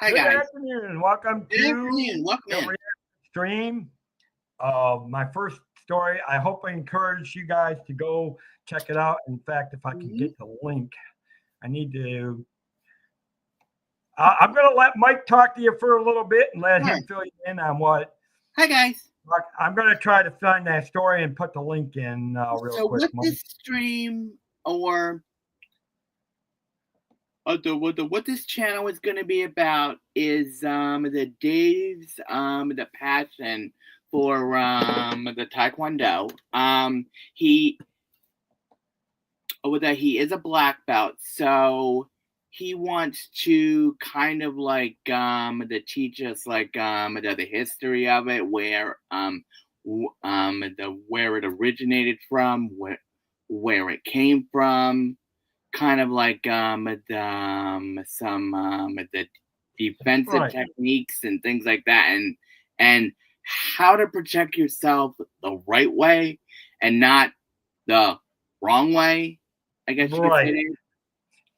Hi Good guys. afternoon. Welcome Good afternoon. Welcome the in. React Stream. My first story. I hope I encourage you guys to go check it out. In fact, if I can get the link, I need to. I'm going to let Mike talk to you for a little bit and let him fill you in on what. Hi guys. I'm going to try to find that story and put the link in real quick. So what this stream or what this channel is going to be about is the Dave's the passion for the Taekwondo. He is a black belt, so he wants to kind of like to teach us like the history of it, where where it originated from, where it came from, kind of like some the defensive techniques and things like that, and how to protect yourself the right way and not the wrong way, I guess you could say.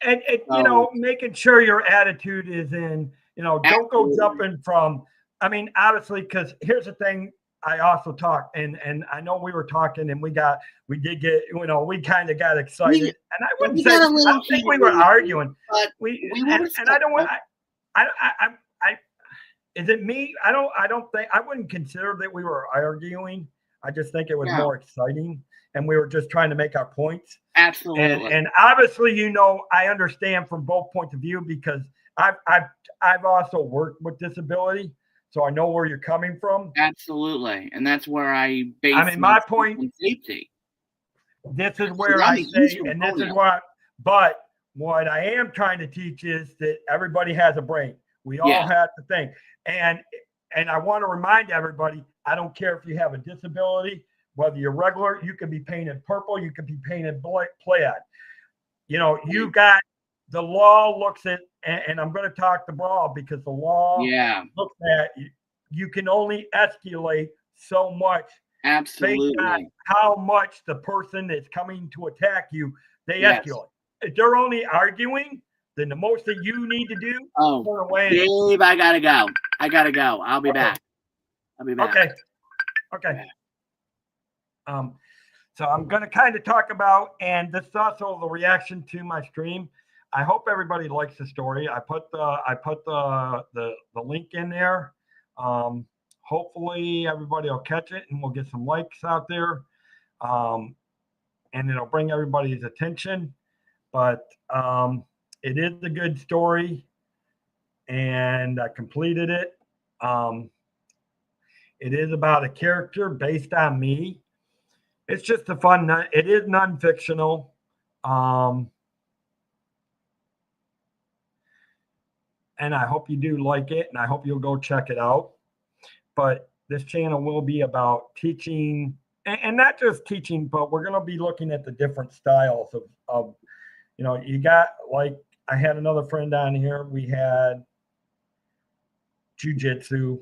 And you know, making sure your attitude is in, you know, don't go jumping from, I mean, obviously, because here's the thing, I also talked, and I know we were talking, and we did get, you know, we kind of got excited, and I wouldn't say, I don't think we were arguing, and I don't want, is it me? I don't think, I wouldn't consider that we were arguing. I just think it was more exciting, and we were just trying to make our points. Absolutely. And obviously, you know, I understand from both points of view, because I've also worked with disability, so I know where you're coming from. Absolutely, and that's where I base. I mean, my point. Safety. This is where I say, and this is what. But what I am trying to teach is that everybody has a brain. We all have to think, and I want to remind everybody. I don't care if you have a disability. Whether you're regular, you can be painted purple, you can be painted plaid. You know, you got the law looks at, and I'm going to talk the law because the law looks at you can only escalate so much. Absolutely. Based on how much the person that's coming to attack you, they escalate. If they're only arguing, then the most that you need to do. Dave, I gotta go. I'll be back. Okay. So I'm going to kind of talk about, and this is also the reaction to my stream. I hope everybody likes the story. I put the link in there. Hopefully everybody will catch it, and we'll get some likes out there, and it'll bring everybody's attention. But it is a good story, and I completed it. It is about a character based on me. It's just a fun. It is non-fictional. And I hope you do like it, and I hope you'll go check it out. But this channel will be about teaching, and not just teaching, but we're going to be looking at the different styles of, you know, you got, like, I had another friend on here. We had jiu-jitsu,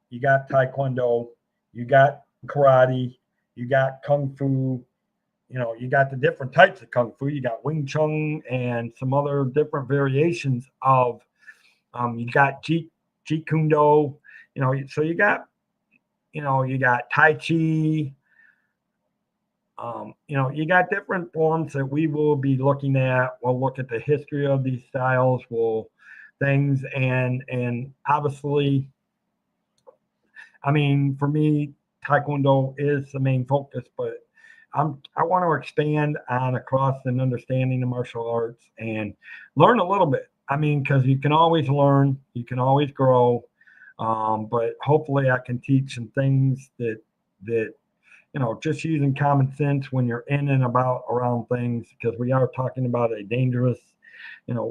you got taekwondo, you got karate, you got kung fu, you know, you got the different types of kung fu. You got Wing Chun and some other different variations of, you got Jeet Kune Do, you know, so you got, you know, you got Tai Chi, you know, you got different forms that we will be looking at. We'll look at the history of these styles, things, and obviously, I mean, for me, Taekwondo is the main focus, but I want to expand on across and understanding the martial arts and learn a little bit. I mean, because you can always learn, you can always grow, but hopefully I can teach some things that you know, just using common sense when you're in and about around things, because we are talking about a dangerous, you know,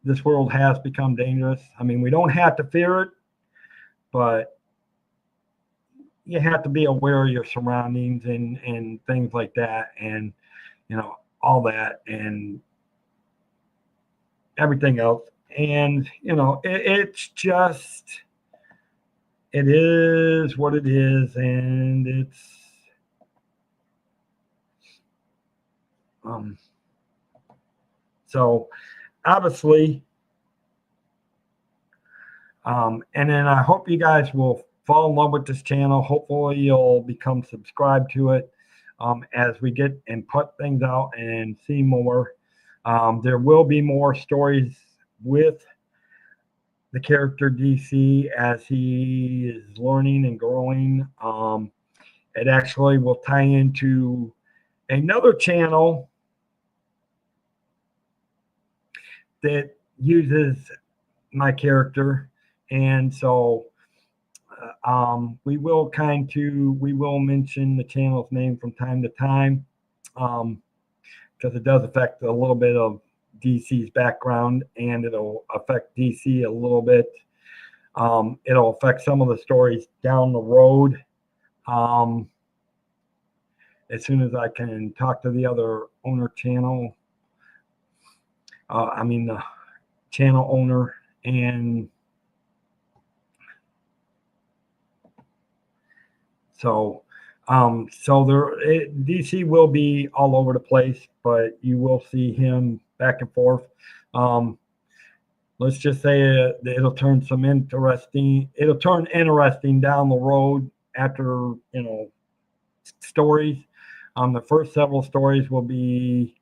this world has become dangerous. I mean, we don't have to fear it, but you have to be aware of your surroundings and things like that, and all that and everything else. And it's just, it is what it is, and it's so obviously, and then I hope you guys will fall in love with this channel. Hopefully you'll become subscribed to it, as we get and put things out and see more. There will be more stories with the character DC as he is learning and growing. It actually will tie into another channel that uses my character, and so we will mention the channel's name from time to time, because it does affect a little bit of DC's background, and it'll affect DC a little bit. It'll affect some of the stories down the road. As soon as I can talk to the other owner channel, the channel owner, and so DC will be all over the place, but you will see him back and forth. Let's just say it'll turn interesting down the road after stories. The first several stories will be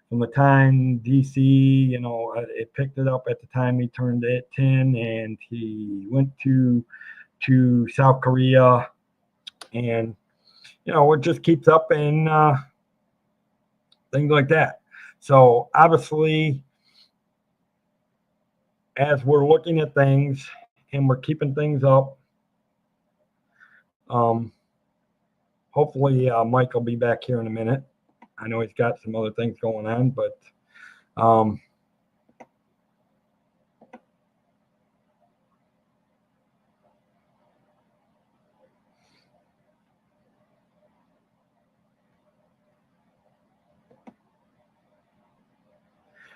from the time DC, it picked it up at the time he turned 10, and he went to South Korea, and it just keeps up, and things like that. So obviously, as we're looking at things and we're keeping things up, hopefully Mike will be back here in a minute. I know he's got some other things going on, but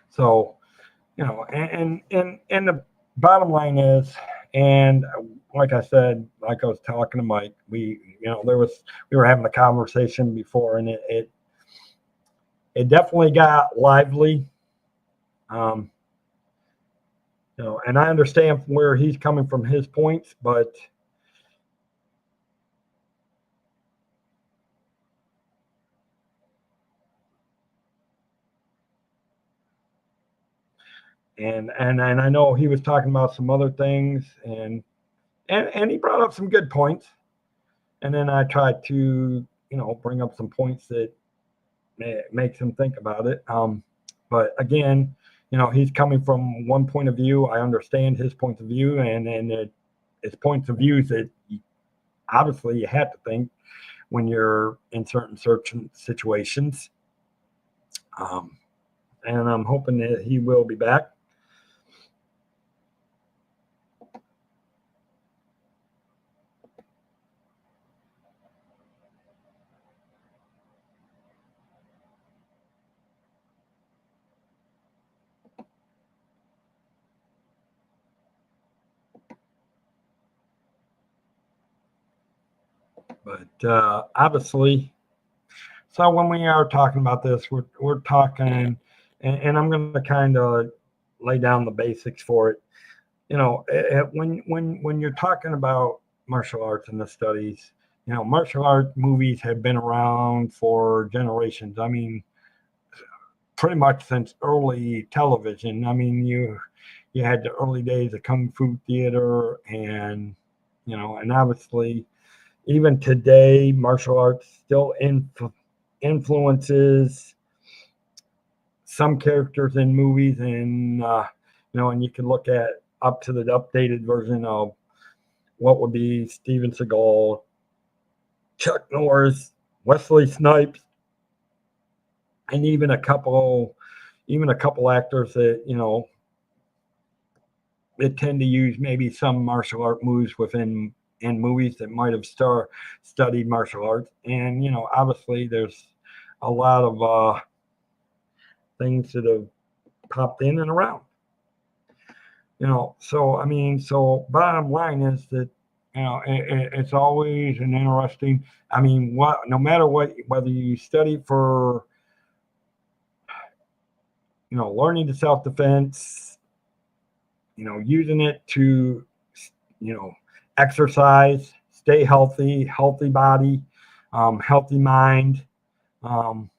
so and the bottom line is, and like I said, like I was talking to Mike, we were having a conversation before, and it definitely got lively. And I understand where he's coming from, his points, but and I know he was talking about some other things, and he brought up some good points, and then I tried to bring up some points that makes him think about it. But again, he's coming from one point of view. I understand his point of view, and it's points of views that obviously you have to think when you're in certain situations. And I'm hoping that he will be back. But obviously, so when we are talking about this, we're talking, and I'm going to kind of lay down the basics for it. When you're talking about martial arts and the studies, martial art movies have been around for generations. I mean, pretty much since early television. I mean, you had the early days of kung fu theater, and and obviously, even today, martial arts still influences some characters in movies, and and you can look at up to the updated version of what would be Steven Seagal, Chuck Norris, Wesley Snipes, and even a couple actors that that tend to use maybe some martial art moves within in movies that might have studied martial arts. And obviously there's a lot of things that have popped in and around. So I mean, so bottom line is that it's always an interesting. I mean, no matter what, whether you study for learning the self defense, using it to you know exercise, stay healthy, healthy body, healthy mind. Um,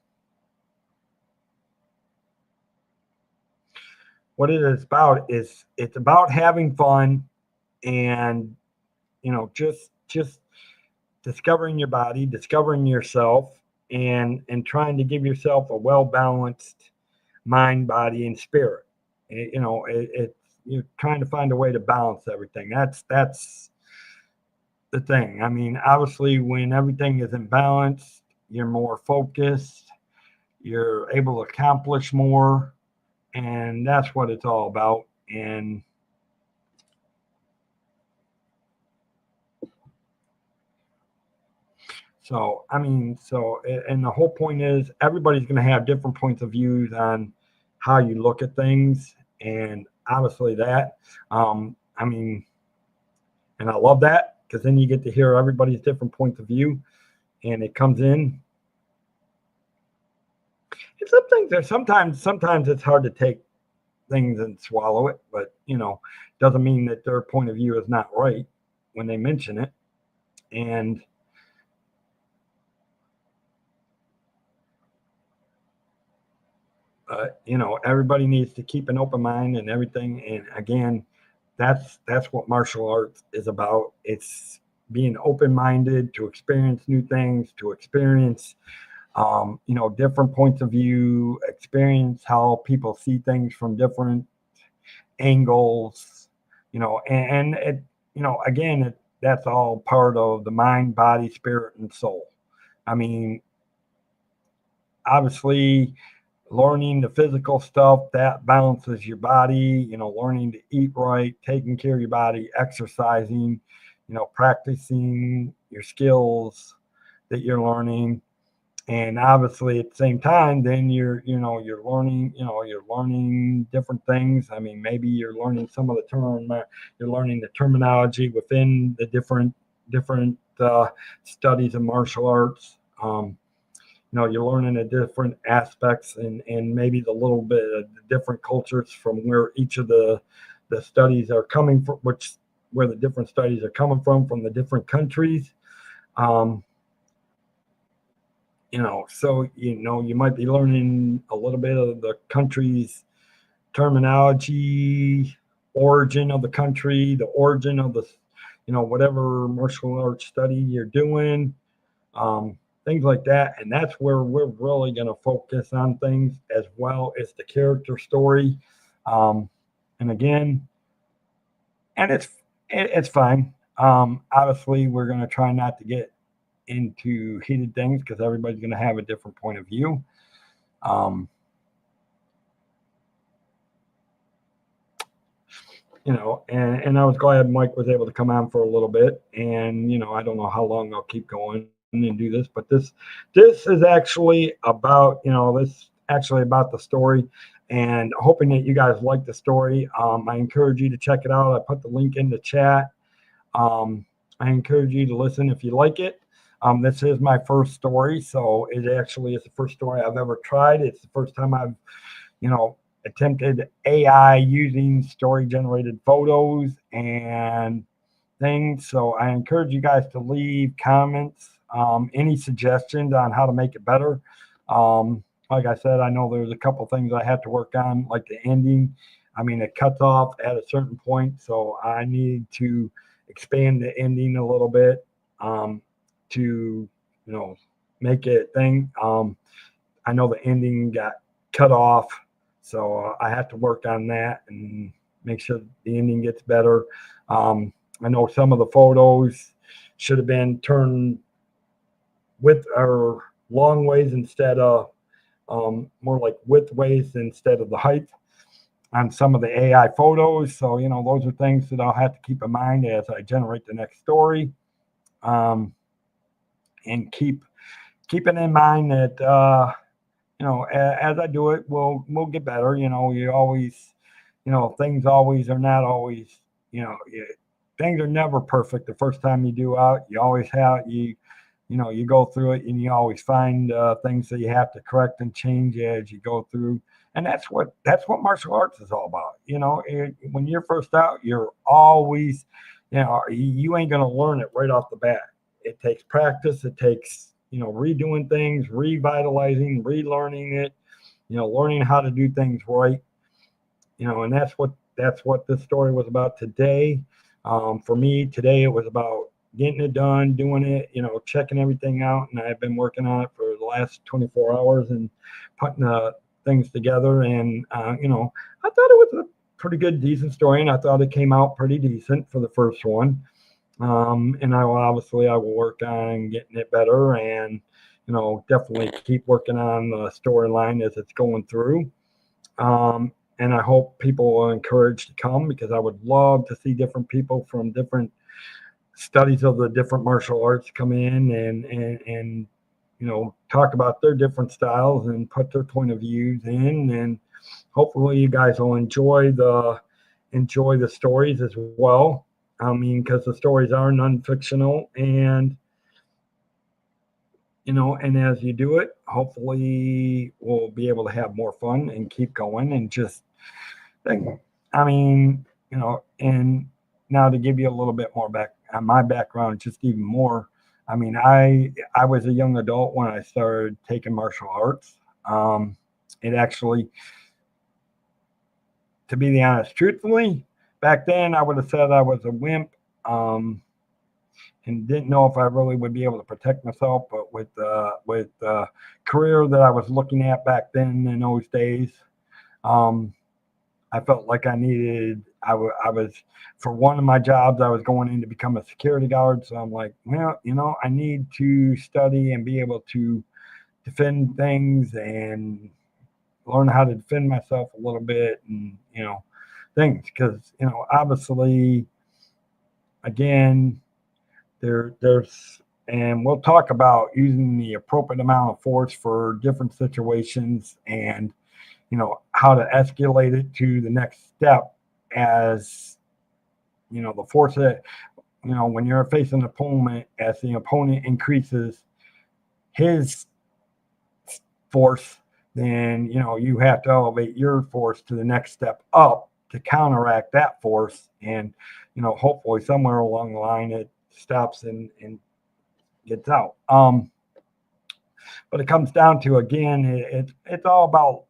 what it is about is it's about having fun and just discovering your body, discovering yourself, and trying to give yourself a well balanced mind, body, and spirit. It's you're trying to find a way to balance everything. That's the thing. I mean, obviously, when everything is in balance, you're more focused, you're able to accomplish more, and that's what it's all about. And so, I mean, and the whole point is everybody's going to have different points of views on how you look at things, and obviously that, I mean, and I love that because then you get to hear everybody's different points of view, and it comes in. And some things are sometimes it's hard to take things and swallow it, but doesn't mean that their point of view is not right when they mention it. And everybody needs to keep an open mind and everything. And again, that's what martial arts is about. It's being open minded to experience new things, to experience different points of view, experience how people see things from different angles, and it, again, that's all part of the mind, body, spirit, and soul. I mean, obviously, learning the physical stuff that balances your body, learning to eat right, taking care of your body, exercising, practicing your skills that you're learning. And obviously at the same time, then you're learning different things. I mean, maybe you're learning some of you're learning the terminology within the different studies of martial arts. You're learning the different aspects and maybe the little bit of the different cultures from where each of the studies are coming from, where the different studies are coming from the different countries. So you might be learning a little bit of the country's terminology, origin of the country, the origin of the whatever martial arts study you're doing, things like that. And that's where we're really going to focus on things, as well as the character story. And again, and it's fine. Obviously, we're going to try not to get into heated things because everybody's going to have a different point of view. And I was glad Mike was able to come on for a little bit. And I don't know how long I'll keep going and do this, but this is actually about the story, and hoping that you guys like the story. I encourage you to check it out. I put the link in the chat. I encourage you to listen if you like it. This is my first story, so it actually is the first story I've ever tried. It's the first time I've, attempted AI using story generated photos and things. So I encourage you guys to leave comments, any suggestions on how to make it better. Like I said, I know there's a couple things I have to work on, like the ending. I mean, it cuts off at a certain point, so I need to expand the ending a little bit to make it thing. I know the ending got cut off, so I have to work on that and make sure the ending gets better. I know some of the photos should have been turned width or long ways instead of more like width ways instead of the height. on some of the AI photos. So, those are things that I'll have to keep in mind as I generate the next story. And keeping in mind that, as I do it, we'll get better. You always, things always are not always, things are never perfect the first time you do out. You always have, you go through it, and you always find things that you have to correct and change as you go through. And that's what martial arts is all about. When you're first out, you're always, you ain't gonna learn it right off the bat. It takes practice. It takes, redoing things, revitalizing, relearning it, learning how to do things right. And that's what this story was about today. For me today, it was about getting it done, doing it, checking everything out. And I've been working on it for the last 24 hours and putting things together. And, I thought it was a pretty good, decent story. And I thought it came out pretty decent for the first one. And I will work on getting it better and, definitely keep working on the storyline as it's going through. And I hope people are encouraged to come, because I would love to see different people from different studies of the different martial arts come in and talk about their different styles and put their point of views in. And hopefully you guys will enjoy the stories as well. I mean, because the stories are non-fictional, and and as you do it, hopefully we'll be able to have more fun and keep going and just think. I mean, and now to give you a little bit more back on my background, just even more. I mean, I was a young adult when I started taking martial arts. It actually, to be the honest, truthfully, back then I would have said I was a wimp. And didn't know if I really would be able to protect myself. But with the career that I was looking at back then in those days, I felt like I needed. I was, for one of my jobs, I was going in to become a security guard. So I'm like, well, I need to study and be able to defend things and learn how to defend myself a little bit, and things, because obviously, again, there's, and we'll talk about using the appropriate amount of force for different situations, and how to escalate it to the next step, as the force that, when you're facing an opponent, as the opponent increases his force, then you have to elevate your force to the next step up to counteract that force. And hopefully somewhere along the line it stops and gets out. But it comes down to, again, it's all about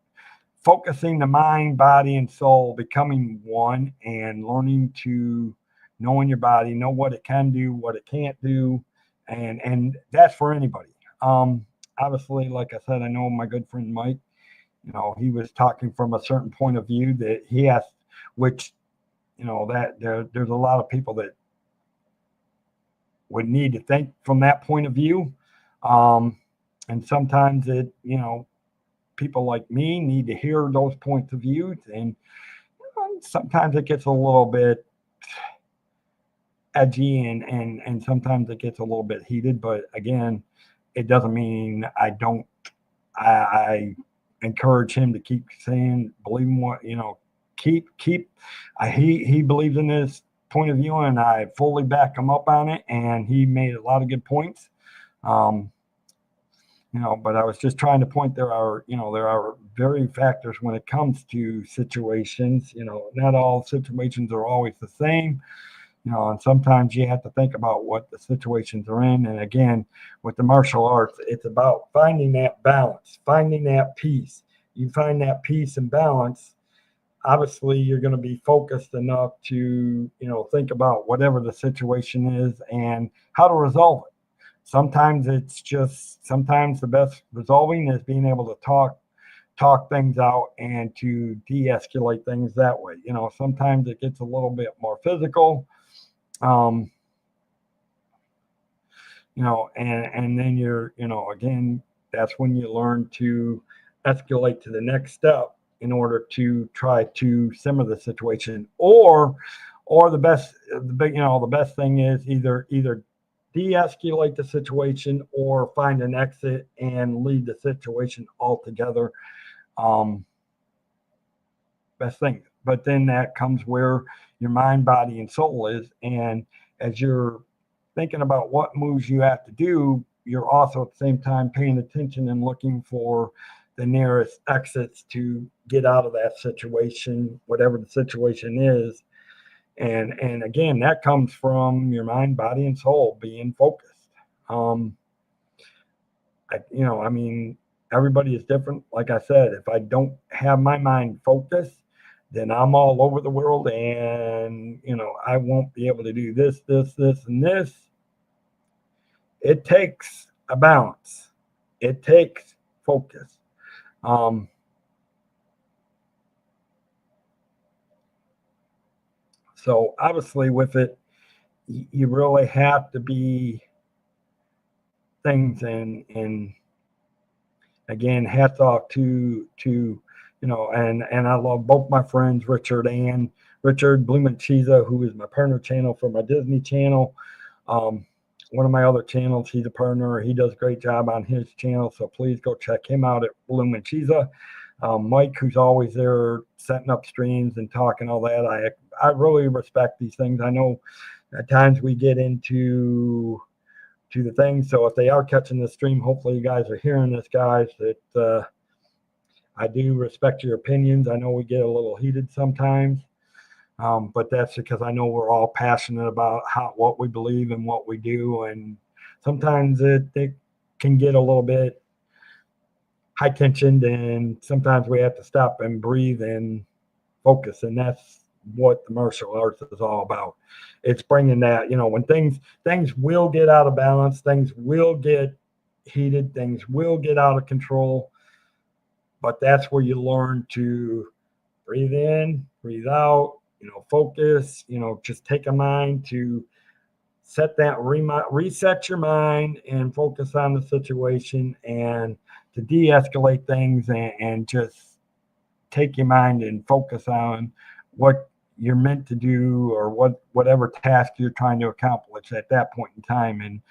focusing the mind, body, and soul, becoming one, and learning to know in your body, know what it can do, what it can't do, and that's for anybody. Obviously, like I said, I know my good friend Mike. He was talking from a certain point of view that he has, which that there's a lot of people that would need to think from that point of view. And sometimes people like me need to hear those points of views, and sometimes it gets a little bit edgy, and sometimes it gets a little bit heated. But again, it doesn't mean I encourage him to keep saying, believe in what, keep he believes in his point of view, and I fully back him up on it, and he made a lot of good points. But I was just trying to point, there are very factors when it comes to situations. Not all situations are always the same. And sometimes you have to think about what the situations are in. And again, with the martial arts, it's about finding that balance, finding that peace. You find that peace and balance, obviously you're going to be focused enough to, think about whatever the situation is and how to resolve it. Sometimes the best resolving is being able to talk things out and to de-escalate things that way. Sometimes it gets a little bit more physical. And then you're, again, that's when you learn to escalate to the next step. in order to try to simmer the situation, or the best thing is either de-escalate the situation or find an exit and leave the situation altogether. Best thing. But then that comes where your mind, body, and soul is. And as you're thinking about what moves you have to do, you're also at the same time paying attention and looking for the nearest exits to get out of that situation, whatever the situation is. And again, that comes from your mind, body, and soul being focused. I mean, everybody is different. Like I said, if I don't have my mind focused, then I'm all over the world, and I won't be able to do this, and this. It takes a balance. It takes focus. So obviously, with it, you really have to be things, and again, hats off to and I love both my friends, Richard Blumenchiza, who is my partner channel for my Disney channel. One of my other channels, he's a partner. He does a great job on his channel, so please go check him out at Blumenchiza. Mike, who's always there setting up streams and talking all that. I really respect these things. I know at times we get into the things. So if they are catching the stream, hopefully you guys are hearing this, guys, that I do respect your opinions. I know we get a little heated sometimes, but that's because I know we're all passionate about what we believe and what we do. And sometimes it can get a little bit high tensioned, and sometimes we have to stop and breathe and focus. And that's what the martial arts is all about. It's bringing that, when things will get out of balance, things will get heated, things will get out of control, but that's where you learn to breathe in, breathe out, focus, just take a mind to reset your mind and focus on the situation, and to de-escalate things, and just take your mind and focus on what you're meant to do, or whatever task you're trying to accomplish at that point in time. And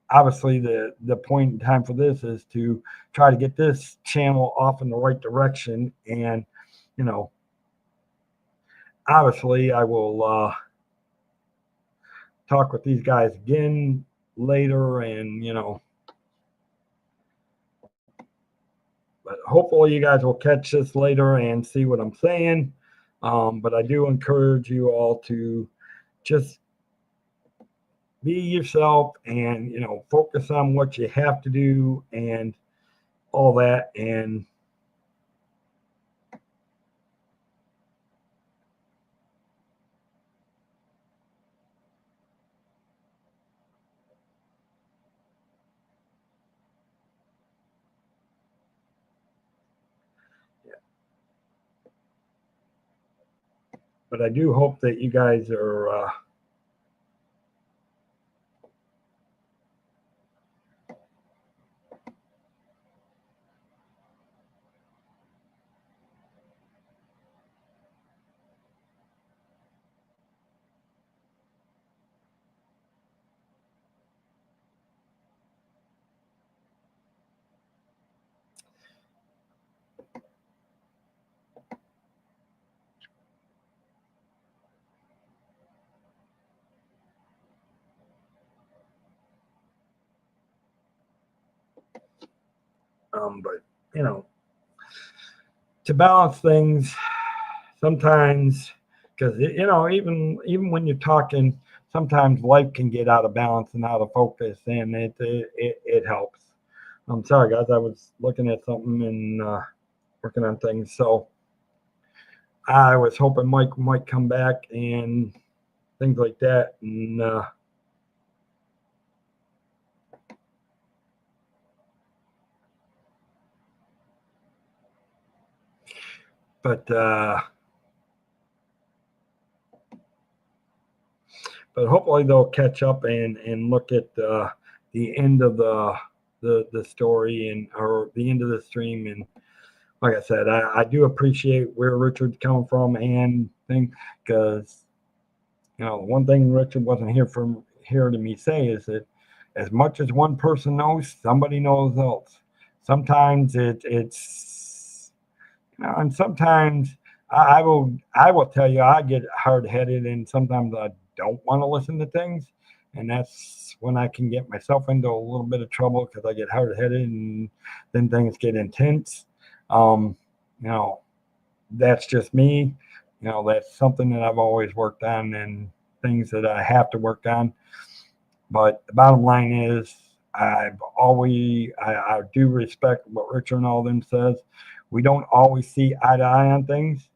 obviously the point in time for this is to try to get this channel off in the right direction. And obviously I will talk with these guys again later, and but hopefully you guys will catch this later and see what I'm saying. But I do encourage you all to just be yourself, and focus on what you have to do and all that. And but I do hope that you guys are but to balance things sometimes, because even when you're talking, sometimes life can get out of balance and out of focus, and it helps. I'm sorry, guys, I was looking at something and working on things, so I was hoping Mike might come back and things like that. And but hopefully they'll catch up and look at the end of the story, or the end of the stream. And like I said, I do appreciate where Richard's coming from and thing, because one thing Richard wasn't here to me say is that as much as one person knows, somebody knows else. Sometimes it's and sometimes I will tell you I get hard headed, and sometimes I don't want to listen to things, and that's when I can get myself into a little bit of trouble because I get hard headed, and then things get intense. Um, you know, that's just me. That's something that I've always worked on and things that I have to work on. But the bottom line is, I do respect what Richard and all them says. We don't always see eye to eye on things.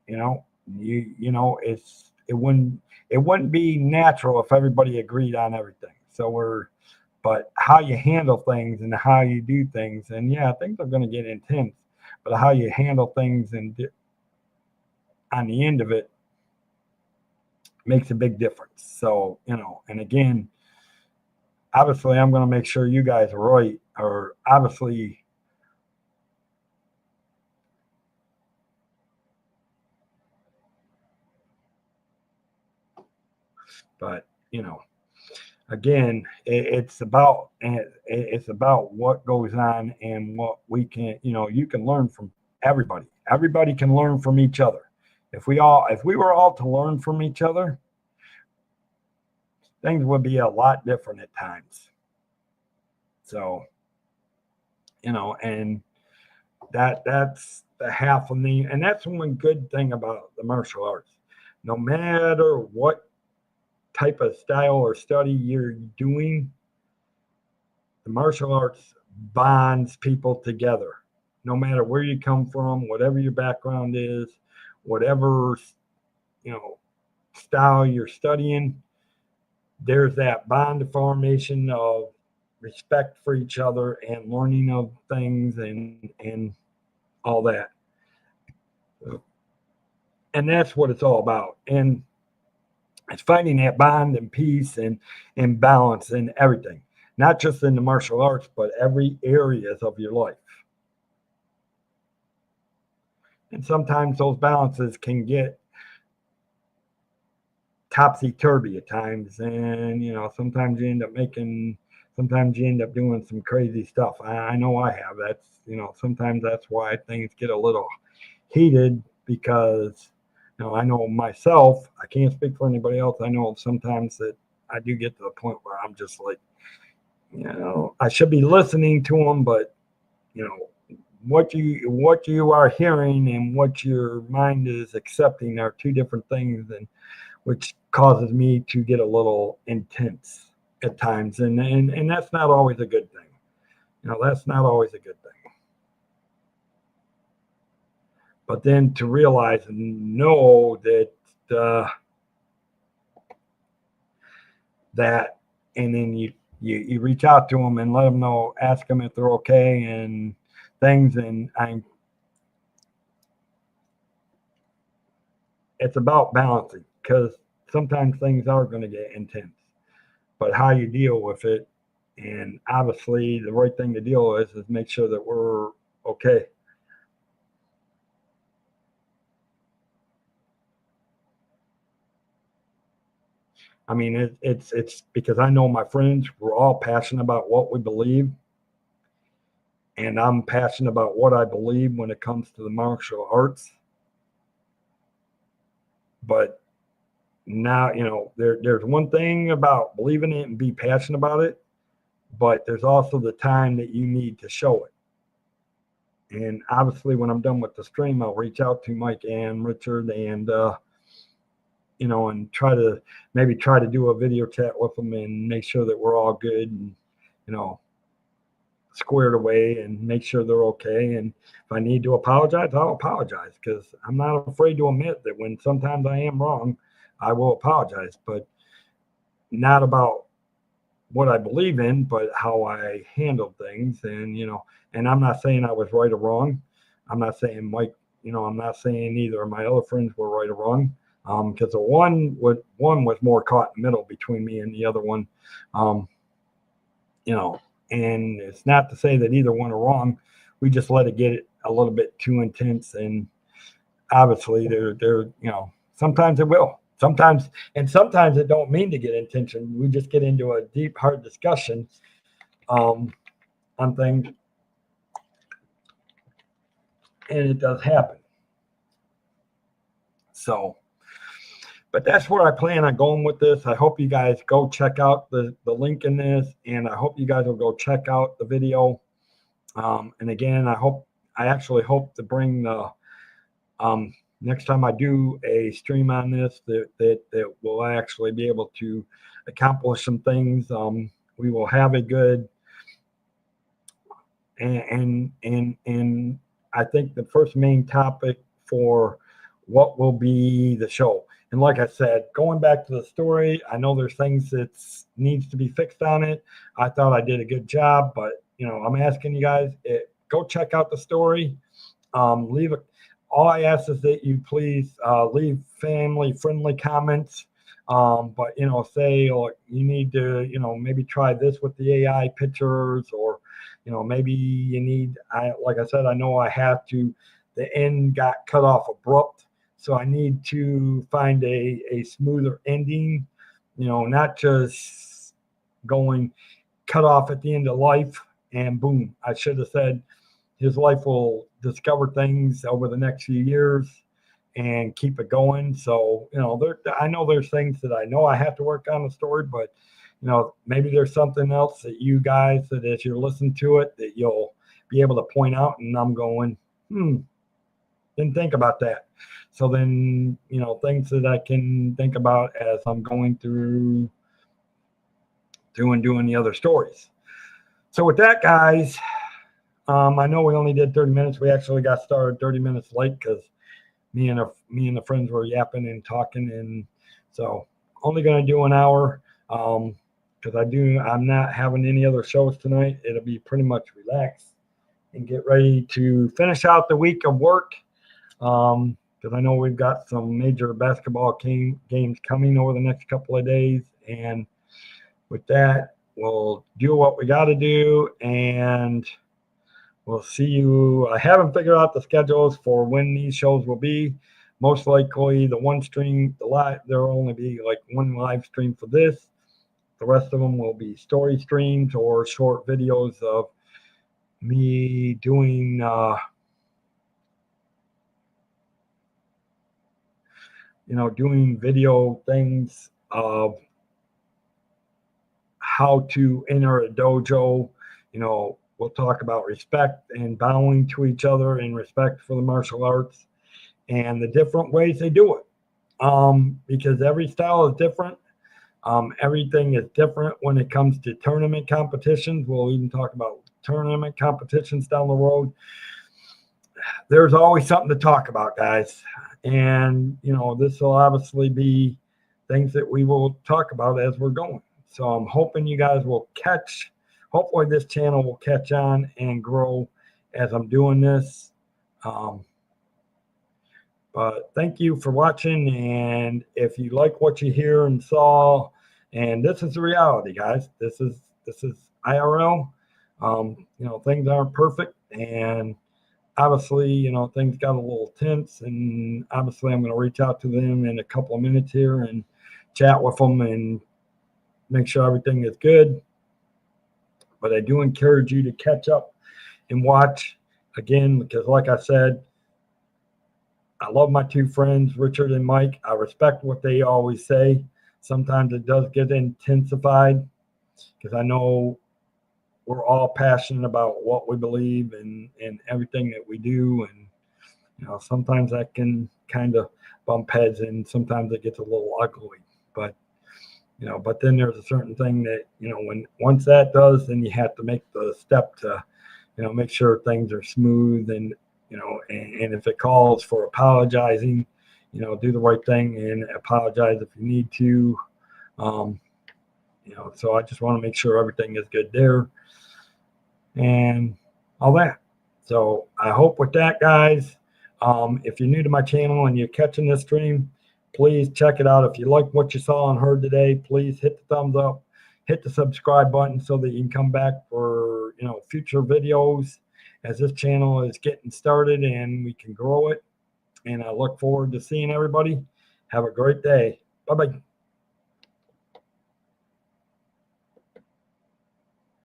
You know, it wouldn't be natural if everybody agreed on everything. But how you handle things and how you do things, and yeah, things are going to get intense, but how you handle things and on the end of it makes a big difference. So, and again, obviously, I'm going to make sure you guys are right, or obviously, but again, it's about what goes on and what we can. You can learn from everybody. Everybody can learn from each other. If we were all to learn from each other, things would be a lot different at times. So, and that's the half of me, and that's one good thing about the martial arts. No matter what type of style or study you're doing, the martial arts bonds people together. No matter where you come from, whatever your background is, whatever you know style you're studying, there's that bond formation of respect for each other and learning of things and all that. And that's what it's all about. And it's finding that bond and peace and balance in everything, not just in the martial arts, but every areas of your life. And sometimes those balances can get topsy turvy at times, and sometimes you end up doing some crazy stuff. I know I have. Sometimes that's why things get a little heated because I know myself. I can't speak for anybody else. I know sometimes that I do get to the point where I'm just like, I should be listening to them, but you know what you are hearing and what your mind is accepting are two different things, and which causes me to get a little intense at times, and that's not always a good thing. That's not always a good thing. But then to realize and know that uh, that, and then you reach out to them and let them know, ask them if they're okay and things, and it's about balancing because sometimes things are going to get intense, but how you deal with it, and obviously the right thing to deal with is make sure that we're okay. I mean, it's because I know my friends, we're all passionate about what we believe, and I'm passionate about what I believe when it comes to the martial arts. But now, there's one thing about believing it and be passionate about it, but there's also the time that you need to show it. And obviously, when I'm done with the stream, I'll reach out to Mike and Richard, and and try to do a video chat with them and make sure that we're all good and you know squared away and make sure they're okay. And if I need to apologize, I'll apologize because I'm not afraid to admit that when sometimes I am wrong, I will apologize, but not about what I believe in, but how I handle things. And I'm not saying I was right or wrong. I'm not saying Mike, I'm not saying either of my other friends were right or wrong. Because the one was more caught in the middle between me and the other one. Um, and it's not to say that either one are wrong. We just let it get a little bit too intense, and obviously they're sometimes it will. Sometimes it don't mean to get intention. We just get into a deep, hard discussion on things, and it does happen. So, but that's where I plan on going with this. I hope you guys go check out the link in this, and I hope you guys will go check out the video. And again, I actually hope to bring the next time I do a stream on this, that we'll actually be able to accomplish some things. We will have a good and I think the first main topic for what will be the show. And like I said, going back to the story, I know there's things that needs to be fixed on it. I thought I did a good job, but I'm asking you guys, go check out the story. All I ask is that you please leave family-friendly comments. But say, you need to, maybe try this with the AI pictures, or maybe you need. Like I said, I know I have to. The end got cut off abrupt, so I need to find a smoother ending. Not just going cut off at the end of life and boom. I should have said his life will discover things over the next few years and keep it going. So, I know there's things that I know I have to work on the story, but, maybe there's something else that you guys, that as you're listening to it, that you'll be able to point out. And I'm going, didn't think about that. So then, things that I can think about as I'm going through doing the other stories. So with that, guys, I know we only did 30 minutes. We actually got started 30 minutes late because me and the friends were yapping and talking, and so only going to do an hour because I'm not having any other shows tonight. It'll be pretty much relaxed and get ready to finish out the week of work because I know we've got some major basketball games coming over the next couple of days, and with that, we'll do what we got to do, and we'll see you. I haven't figured out the schedules for when these shows will be. Most likely the one stream, there'll only be like one live stream for this. The rest of them will be story streams or short videos of me doing doing video things of how to enter a dojo. We'll talk about respect and bowing to each other and respect for the martial arts and the different ways they do it. Because every style is different. Everything is different when it comes to tournament competitions. We'll even talk about tournament competitions down the road. There's always something to talk about, guys. And, this will obviously be things that we will talk about as we're going. So I'm hoping you guys will hopefully this channel will catch on and grow as I'm doing this. But thank you for watching. And if you like what you hear and saw, and this is the reality, guys, this is IRL. Things aren't perfect, and obviously, things got a little tense, and obviously I'm going to reach out to them in a couple of minutes here and chat with them and make sure everything is good. But I do encourage you to catch up and watch again, because like I said, I love my two friends, Richard and Mike. I respect what they always say. Sometimes it does get intensified because I know we're all passionate about what we believe and everything that we do. And, sometimes that can kind of bump heads, and sometimes it gets a little ugly. But, but then there's a certain thing that, once that does, then you have to make the step to, make sure things are smooth, and, and if it calls for apologizing, do the right thing and apologize if you need to. So I just want to make sure everything is good there and all that. So I hope with that, guys, if you're new to my channel and you're catching this stream, please check it out. If you like what you saw and heard today, please hit the thumbs up, hit the subscribe button so that you can come back for, future videos. as this channel is getting started and we can grow it. And I look forward to seeing everybody. Have a great day. Bye-bye.